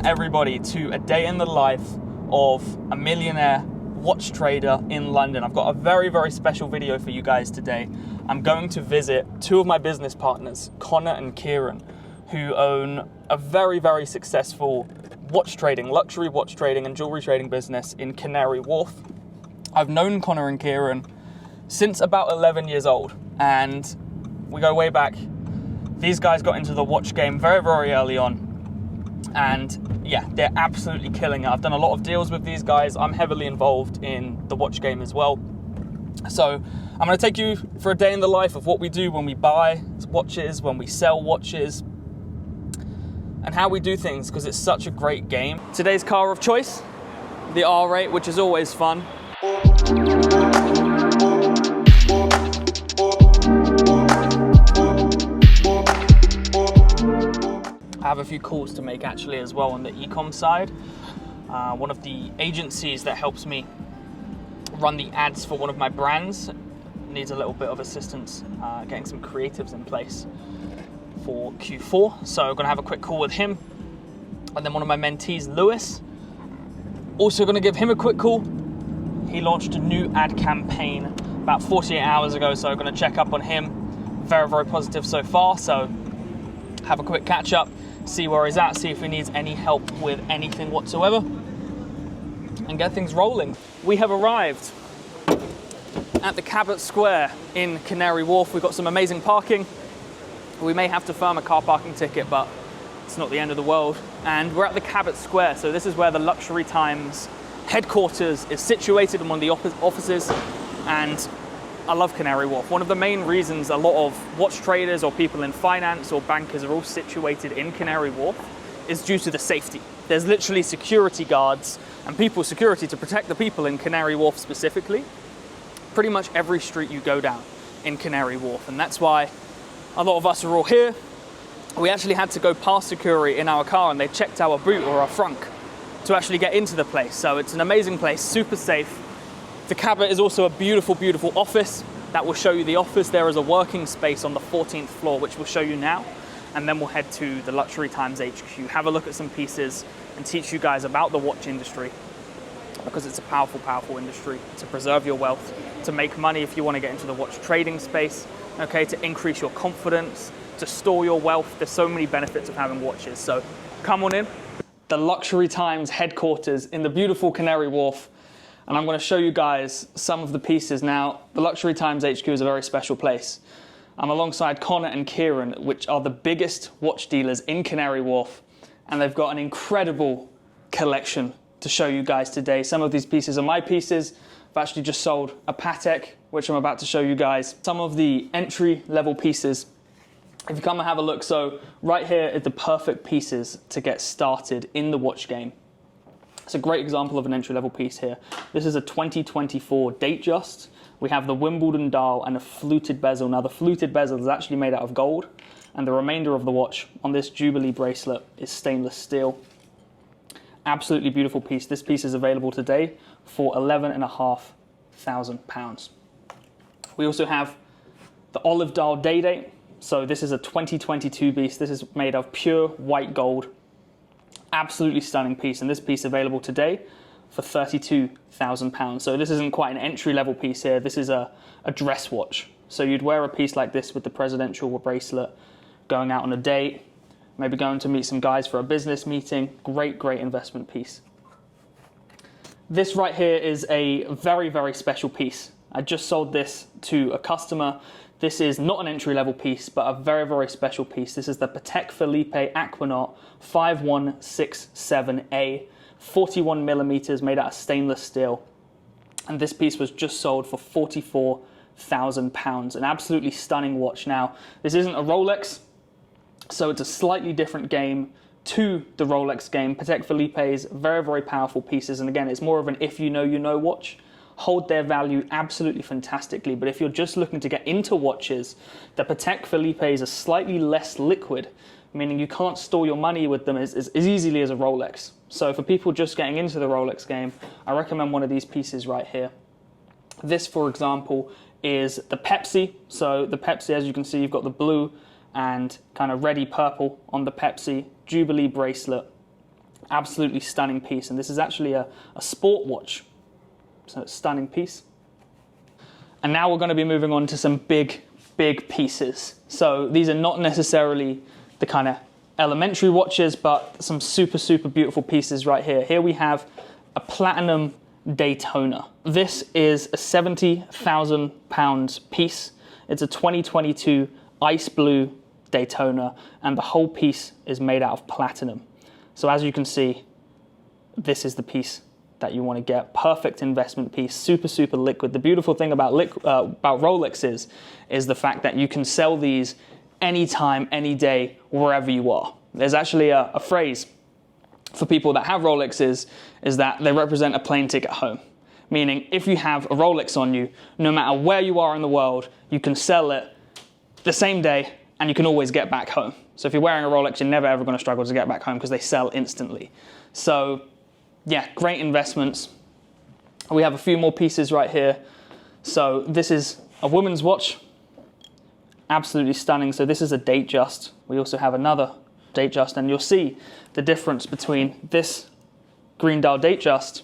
Welcome everybody to a day in the life of a millionaire watch trader in London. I've got a very, very special video for you guys today. I'm going to visit two of my business partners, Connor and Kieran, who own a very, very successful watch trading, luxury watch trading and jewelry trading business in Canary, Wharf. I've known Connor and Kieran since about 11 years old, and we go way back. These guys got into the watch game very, very early on, and yeah, they're absolutely killing it. I've done a lot of deals with these guys. I'm heavily involved in the watch game as well. So I'm going to take you for a day in the life of what we do when we buy watches, when we sell watches, and how we do things, because it's such a great game. Today's car of choice, the R8, which is always fun. I have a few calls to make actually as well on the ECom side. One of the agencies that helps me run the ads for one of my brands needs a little bit of assistance getting some creatives in place for Q4. So I'm gonna have a quick call with him. And then one of my mentees, Lewis, also gonna give him a quick call. He launched a new ad campaign about 48 hours ago, so I'm gonna check up on him. Very, very positive so far. So have a quick catch up, see where he's at, see if he needs any help with anything whatsoever, and get things rolling. We have arrived at the Cabot Square in Canary Wharf. We've got some amazing parking. We may have to firm a car parking ticket, but it's not the end of the world. And we're at the Cabot Square, so this is where the Luxury Times headquarters is situated in one of the offices, and I love Canary Wharf. One of the main reasons a lot of watch traders or people in finance or bankers are all situated in Canary Wharf is due to the safety. There's literally security guards and security to protect the people in Canary Wharf specifically. Pretty much every street you go down in Canary Wharf, and that's why a lot of us are all here. We actually had to go past security in our car, and they checked our boot or our frunk to actually get into the place. So it's an amazing place, super safe. The Cabot is also a beautiful, beautiful office. That will show you the office. There is a working space on the 14th floor, which we'll show you now. And then we'll head to the Luxury Times HQ, have a look at some pieces and teach you guys about the watch industry, because it's a powerful, powerful industry to preserve your wealth, to make money if you want to get into the watch trading space, okay, to increase your confidence, to store your wealth. There's so many benefits of having watches. So come on in. The Luxury Times headquarters in the beautiful Canary Wharf. And I'm going to show you guys some of the pieces. Now, the Luxury Times HQ is a very special place. I'm alongside Connor and Kieran, which are the biggest watch dealers in Canary Wharf, and they've got an incredible collection to show you guys today. Some of these pieces are my pieces. I've actually just sold a Patek, which I'm about to show you guys. Some of the entry-level pieces, if you come and have a look, so right here is the perfect pieces to get started in the watch game. It's a great example of an entry-level piece here. This is a 2024 Datejust. We have the Wimbledon dial and a fluted bezel. Now the fluted bezel is actually made out of gold, and the remainder of the watch on this Jubilee bracelet is stainless steel. Absolutely beautiful piece. This piece is available today for £11,500. We also have the olive dial day date. So this is a 2022 piece. This is made of pure white gold. Absolutely stunning piece, and this piece available today for £32,000. So this isn't quite an entry-level piece here. This is a dress watch. So you'd wear a piece like this with the presidential bracelet, going out on a date, maybe going to meet some guys for a business meeting. Great, great investment piece. This right here is a very, very special piece. I just sold this to a customer. This is not an entry-level piece, but a very, very special piece. This is the Patek Philippe Aquanaut 5167A, 41 millimeters, made out of stainless steel. And this piece was just sold for £44,000. An absolutely stunning watch. Now, this isn't a Rolex, so it's a slightly different game to the Rolex game. Patek Philippe's very, very powerful pieces. And again, it's more of an if you know, you know watch. Hold their value absolutely fantastically, but if you're just looking to get into watches, the Patek Philippe's are slightly less liquid, meaning you can't store your money with them as easily as a Rolex. So for people just getting into the Rolex game, I recommend one of these pieces right here. This, for example, is the Pepsi. So the Pepsi, as you can see, you've got the blue and kind of reddy purple on the Pepsi Jubilee bracelet. Absolutely stunning piece. And this is actually a sport watch. So it's a stunning piece. And now we're going to be moving on to some big pieces. So these are not necessarily the kind of elementary watches, but some super beautiful pieces right here. Here we have a platinum Daytona. This is a 70,000 pound piece. It's a 2022 ice blue Daytona, and the whole piece is made out of platinum. So as you can see, this is the piece that you want to get. Perfect investment piece, super liquid. The beautiful thing about Rolex is the fact that you can sell these anytime, any day, wherever you are. There's actually a phrase for people that have Rolexes is that they represent a plane ticket home. Meaning if you have a Rolex on you, no matter where you are in the world, you can sell it the same day and you can always get back home. So if you're wearing a Rolex, you're never ever going to struggle to get back home because they sell instantly. So yeah, great investments. We have a few more pieces right here. So this is a woman's watch. Absolutely stunning. So this is a Datejust. We also have another Datejust, and you'll see the difference between this green dial Datejust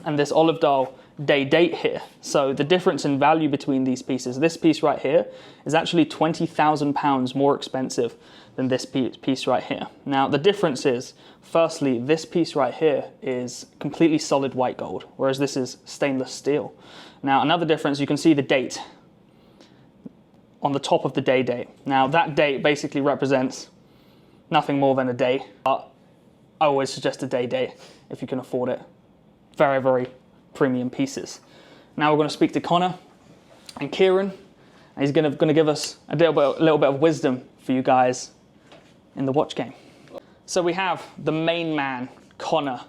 and this olive dial day date here. So the difference in value between these pieces, this piece right here is actually £20,000 more expensive than this piece right here. Now the difference is, firstly, this piece right here is completely solid white gold, whereas this is stainless steel. Now another difference, you can see the date on the top of the day date. Now that date basically represents nothing more than a day, but I always suggest a day date if you can afford it. Very premium pieces. Now we're going to speak to Connor and Kieran, and he's going to give us a little bit of wisdom for you guys in the watch game. So we have the main man, Connor,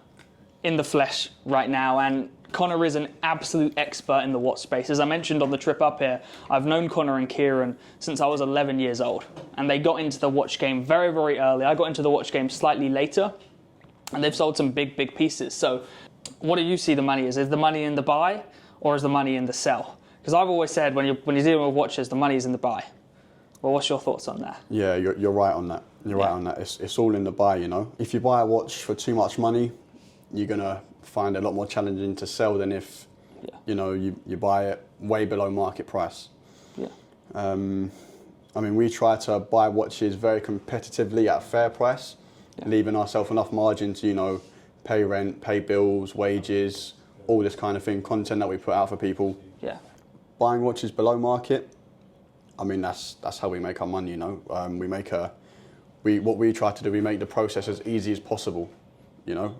in the flesh right now, and Connor is an absolute expert in the watch space. As I mentioned on the trip up here, I've known Connor and Kieran since I was 11 years old, and they got into the watch game very early. I got into the watch game slightly later, and they've sold some big pieces. So what do you see the money is? Is the money in the buy or is the money in the sell? Because I've always said when you're dealing with watches, the money's in the buy. Well, what's your thoughts on that? Yeah, you're right on that. You're right on that. It's all in the buy, you know. If you buy a watch for too much money, you're gonna find it a lot more challenging to sell than if you know you buy it way below market price. Yeah. I mean, we try to buy watches very competitively at a fair price, leaving ourselves enough margin to, you know, pay rent, pay bills, wages, all this kind of thing, content that we put out for people. Yeah. Buying watches below market, I mean, that's how we make our money, you know. What we try to do, we make the process as easy as possible, you know.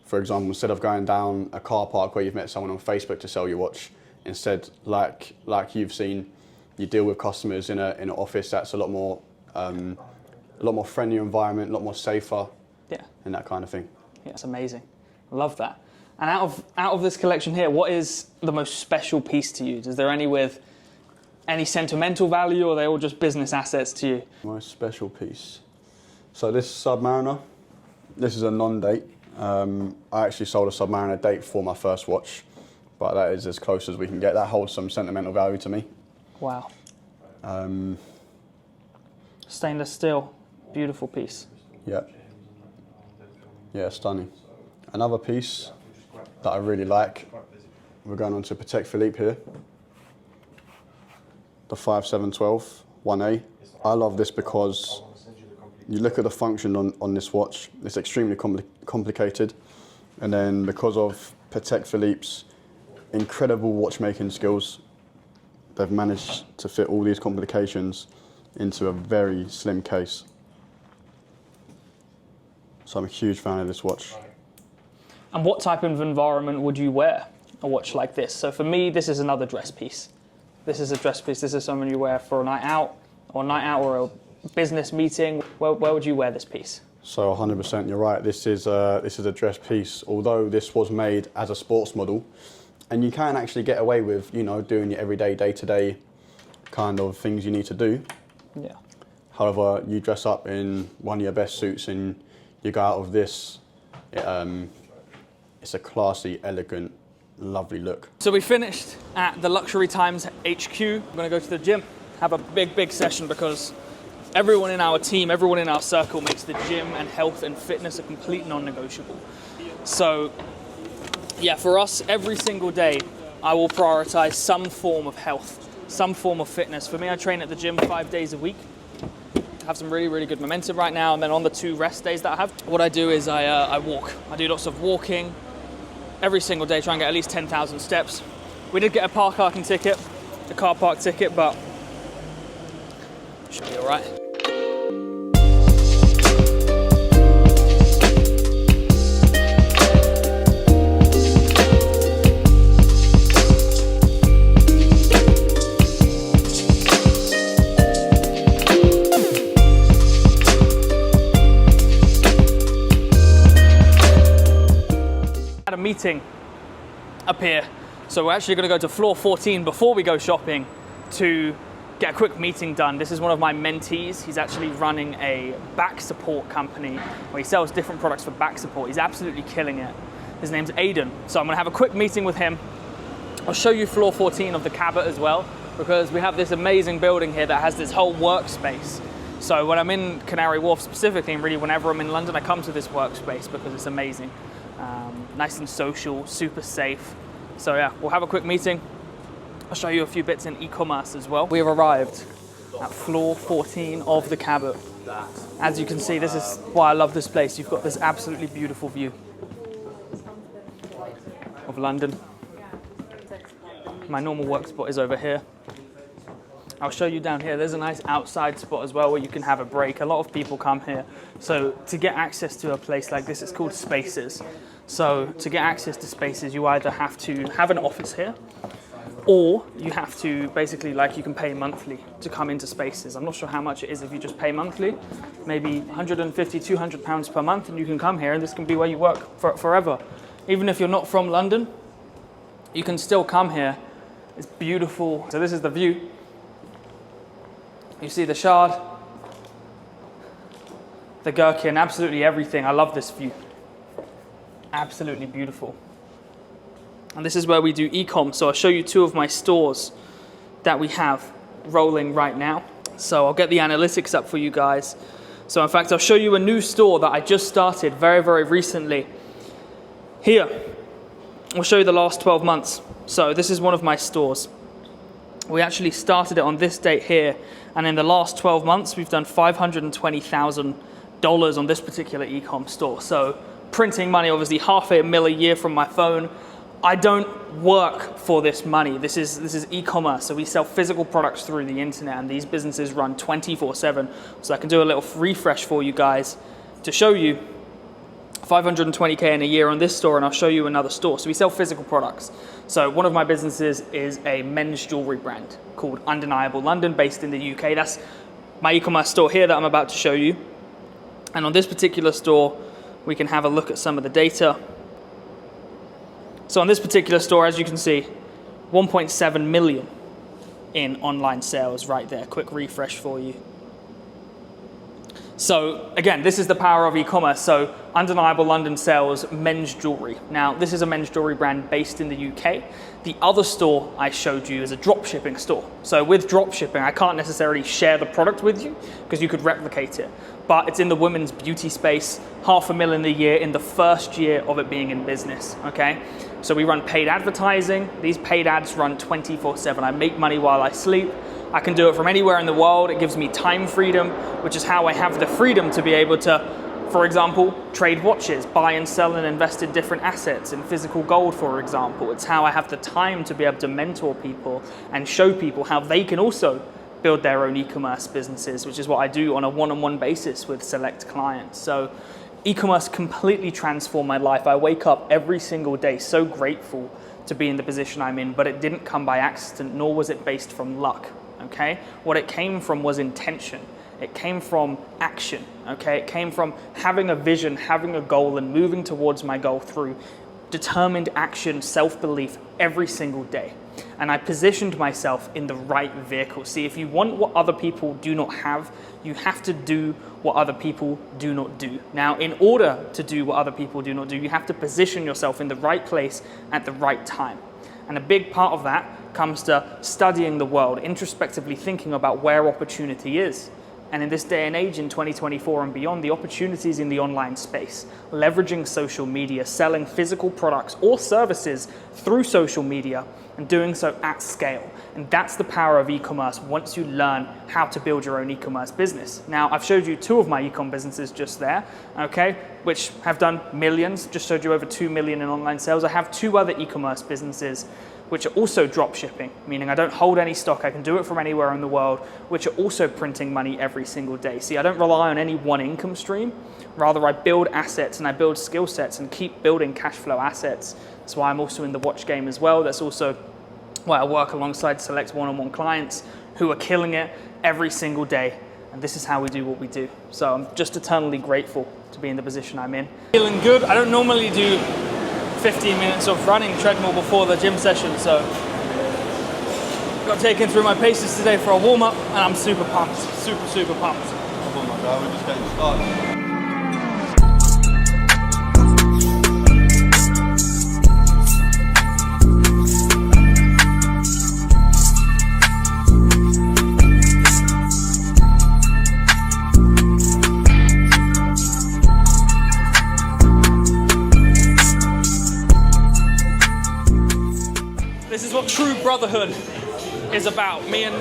For example, instead of going down a car park where you've met someone on Facebook to sell your watch, instead, like you've seen, you deal with customers in an office that's a lot more friendlier environment, a lot more safer, and that kind of thing. Yeah, it's amazing. I love that. And out of this collection here, what is the most special piece to you? Is there any with any sentimental value, or are they all just business assets to you? Most special piece. So this Submariner, this is a non-date. I actually sold a Submariner date for my first watch, but that is as close as we can get. That holds some sentimental value to me. Wow. Stainless steel, beautiful piece. Yeah. Yeah, stunning. Another piece that I really like, we're going on to Patek Philippe here. The 5712 1A. I love this because you look at the function on this watch, it's extremely complicated. And then because of Patek Philippe's incredible watchmaking skills, they've managed to fit all these complications into a very slim case. So I'm a huge fan of this watch. And what type of environment would you wear a watch like this? So for me, this is another dress piece. This is a dress piece. This is something you wear for a night out or a business meeting. Where would you wear this piece? So 100%, you're right. This is a dress piece. Although this was made as a sports model, and you can actually get away with, you know, doing your everyday, day-to-day kind of things you need to do. Yeah. However, you dress up in one of your best suits and you go out of this, it's a classy, elegant, lovely look. So we finished at the Luxury Times HQ. I'm gonna go to the gym, have a big session because everyone in our team, everyone in our circle makes the gym and health and fitness a complete non-negotiable. So yeah, for us, every single day, I will prioritize some form of health, some form of fitness. For me, I train at the gym 5 days a week. I have some really, really good momentum right now. And then on the 2 rest days that I have, what I do is I walk. I do lots of walking every single day, try and get at least 10,000 steps. We did get a car parking ticket, a car park ticket, but should be all right. Had a meeting up here, so we're actually going to go to floor 14 before we go shopping to get a quick meeting done. This is one of my mentees. He's actually running a back support company where he sells different products for back support. He's absolutely killing it. His name's Aiden. So I'm going to have a quick meeting with him. I'll show you floor 14 of the Cabot as well, because we have this amazing building here that has this whole workspace. So when I'm in Canary Wharf specifically, and really whenever I'm in London, I come to this workspace because it's amazing. Nice and social, super safe. So yeah, we'll have a quick meeting. I'll show you a few bits in e-commerce as well. We have arrived at floor 14 of the Cabot. As you can see, this is why I love this place. You've got this absolutely beautiful view of London. My normal work spot is over here. I'll show you down here. There's a nice outside spot as well where you can have a break. A lot of people come here. So to get access to a place like this, it's called Spaces. So to get access to Spaces, you either have to have an office here, or you have to basically, like, you can pay monthly to come into Spaces. I'm not sure how much it is if you just pay monthly, maybe 150, 200 pounds per month, and you can come here and this can be where you work forever. Even if you're not from London, you can still come here. It's beautiful. So this is the view. You see the Shard, the Gherkin, absolutely everything. I love this view. Absolutely beautiful. And this is where we do e-com. So I'll show you 2 of my stores that we have rolling right now. So I'll get the analytics up for you guys. So in fact, I'll show you a new store that I just started very, very recently. Here, I'll show you the last 12 months. So this is one of my stores. We actually started it on this date here, and in the last 12 months, we've done $520,000 on this particular e-com store. So printing money, obviously $500,000 a year from my phone. I don't work for this money. This is e-commerce. So we sell physical products through the internet, and these businesses run 24/7. So I can do a little refresh for you guys to show you $520K in a year on this store, and I'll show you another store. So we sell physical products. So one of my businesses is a men's jewelry brand called Undeniable London, based in the UK. That's my e-commerce store here that I'm about to show you. And on this particular store, we can have a look at some of the data. So on this particular store, as you can see, 1.7 million in online sales right there. Quick refresh for you. So again, this is the power of e-commerce. So Undeniable London sells men's jewelry. Now, this is a men's jewelry brand based in the UK. The other store I showed you is a drop shipping store. So with drop shipping, I can't necessarily share the product with you because you could replicate it. But it's in the women's beauty space, $500,000 a year in the first year of it being in business, okay? So we run paid advertising. These paid ads run 24/7. I make money while I sleep. I can do it from anywhere in the world. It gives me time freedom, which is how I have the freedom to be able to, for example, trade watches, buy and sell and invest in different assets, in physical gold, for example. It's how I have the time to be able to mentor people and show people how they can also build their own e-commerce businesses, which is what I do on a one-on-one basis with select clients. So e-commerce completely transformed my life. I wake up every single day so grateful to be in the position I'm in, but it didn't come by accident, nor was it based from luck. Okay, what it came from was intention. It came from action. Okay, it came from having a vision, having a goal, and moving towards my goal through determined action, self-belief every single day. And I positioned myself in the right vehicle. See, if you want what other people do not have, you have to do what other people do not do. Now, in order to do what other people do not do, you have to position yourself in the right place at the right time. And a big part of that comes to studying the world, introspectively thinking about where opportunity is. And in this day and age, in 2024 and beyond, the opportunities in the online space, leveraging social media, selling physical products or services through social media, and doing so at scale. And that's the power of e-commerce once you learn how to build your own e-commerce business. Now, I've showed you 2 of my e-com businesses just there, okay, which have done millions, just showed you over 2 million in online sales. I have 2 other e-commerce businesses which are also drop shipping, meaning I don't hold any stock, I can do it from anywhere in the world, which are also printing money every single day. See, I don't rely on any one income stream, rather I build assets and I build skill sets and keep building cash flow assets. That's why I'm also in the watch game as well. That's also why I work alongside select one-on-one clients who are killing it every single day. And this is how we do what we do. So I'm just eternally grateful to be in the position I'm in. Feeling good. I don't normally do 15 minutes of running treadmill before the gym session, so got taken through my paces today for a warm-up, and I'm super pumped, super pumped. Come on, my guy, we're just getting started. This is what true brotherhood is about. Me and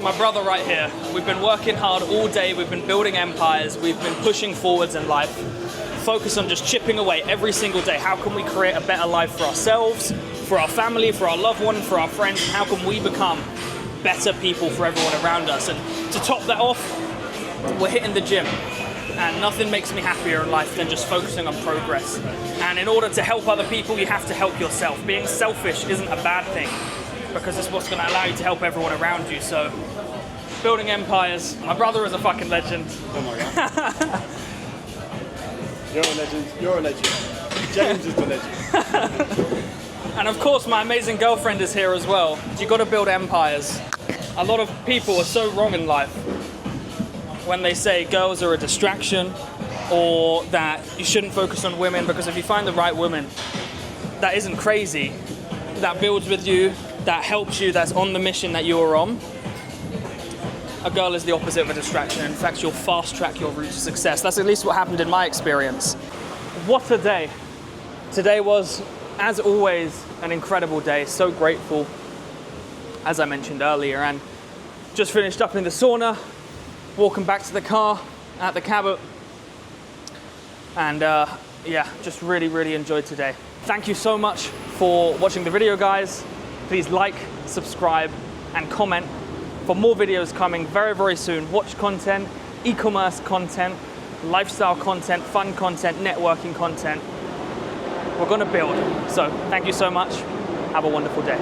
my brother right here, we've been working hard all day, we've been building empires, we've been pushing forwards in life, focus on just chipping away every single day. How can we create a better life for ourselves, for our family, for our loved one, for our friends, and how can we become better people for everyone around us? And to top that off, we're hitting the gym. And nothing makes me happier in life than just focusing on progress. And in order to help other people, you have to help yourself. Being selfish isn't a bad thing, because it's what's going to allow you to help everyone around you. So, building empires. My brother is a fucking legend. Oh my God. You're a legend. You're a legend. James is the legend. And of course, my amazing girlfriend is here as well. You've got to build empires. A lot of people are so wrong in life when they say girls are a distraction, or that you shouldn't focus on women, because if you find the right woman that isn't crazy, that builds with you, that helps you, that's on the mission that you're on, a girl is the opposite of a distraction. In fact, you'll fast track your route to success. That's at least what happened in my experience. What a day. Today was, as always, an incredible day. So grateful, as I mentioned earlier, and just finished up in the sauna, walking back to the car at the Cabot, and yeah, just really enjoyed today. Thank you so much for watching the video, guys. Please like, subscribe, and comment for more videos coming very soon. Watch content, e-commerce content, lifestyle content, fun content, networking content. We're gonna build. So thank you so much. Have a wonderful day.